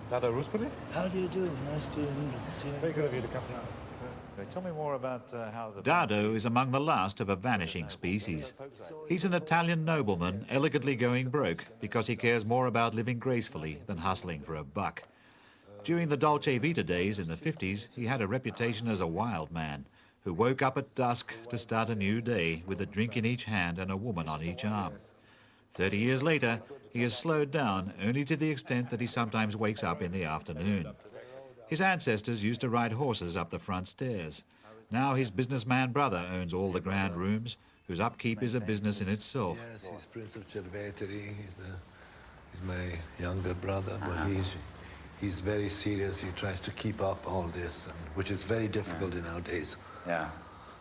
Dado Ruspoli? How do you do? Nice to see you. Very good of you to come now. Tell me more about how the... Dado is among the last of a vanishing species. He's an Italian nobleman elegantly going broke because he cares more about living gracefully than hustling for a buck. During the Dolce Vita days in the 50s, he had a reputation as a wild man who woke up at dusk to start a new day with a drink in each hand and a woman on each arm. 30 years later, he has slowed down only to the extent that he sometimes wakes up in the afternoon. His ancestors used to ride horses up the front stairs. Now his businessman brother owns all the grand rooms, whose upkeep is a business in itself. Yes, he's Prince of Cerveteri. He's my younger brother, but he's very serious. He tries to keep up all this, which is very difficult nowadays. Yeah.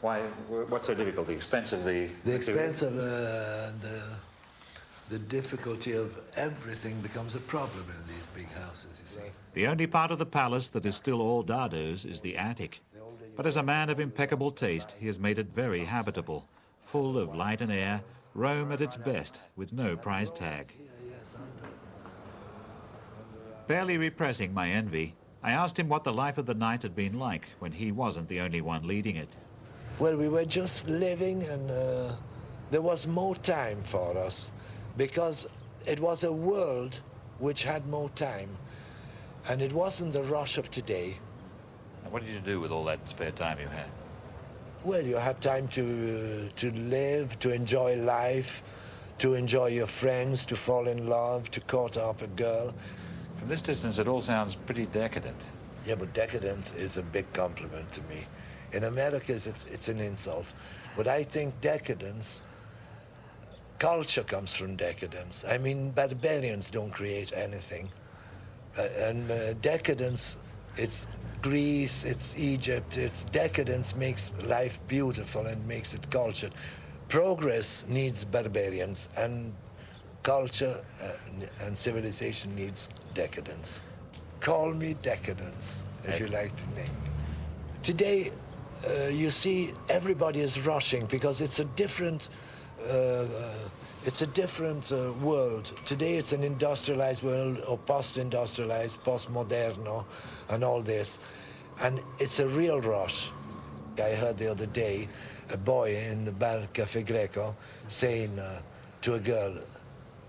Why? What's so difficult? The expense of the... The expense of the difficulty of everything becomes a problem in these big houses, you see. The only part of the palace that is still all Dado's is the attic. But as a man of impeccable taste, he has made it very habitable, full of light and air, Rome at its best, with no price tag. Barely repressing my envy, I asked him what the life of the night had been like when he wasn't the only one leading it. Well, we were just living, and there was more time for us, because it was a world which had more time, and it wasn't the rush of today. What did you do with all that spare time you had? Well, you had time to live, to enjoy life, to enjoy your friends, to fall in love, to court up a girl. From this distance, it all sounds pretty decadent. Yeah, but decadent is a big compliment to me. In America, it's an insult. But I think decadence, culture comes from decadence. I mean, barbarians don't create anything. Decadence, it's Greece, it's Egypt, it's decadence makes life beautiful and makes it cultured. Progress needs barbarians, and culture and civilization needs decadence. Call me decadence, if you like to name me. Today, you see, everybody is rushing because it's a different world. Today it's an industrialized world, or post-industrialized, post-moderno, and all this. And it's a real rush. I heard the other day a boy in the bar Cafe Greco saying to a girl,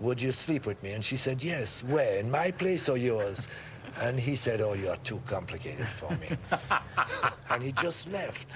"Would you sleep with me?" And she said, "Yes." "Where? In my place or yours?" And he said, "Oh, you are too complicated for me." And he just left.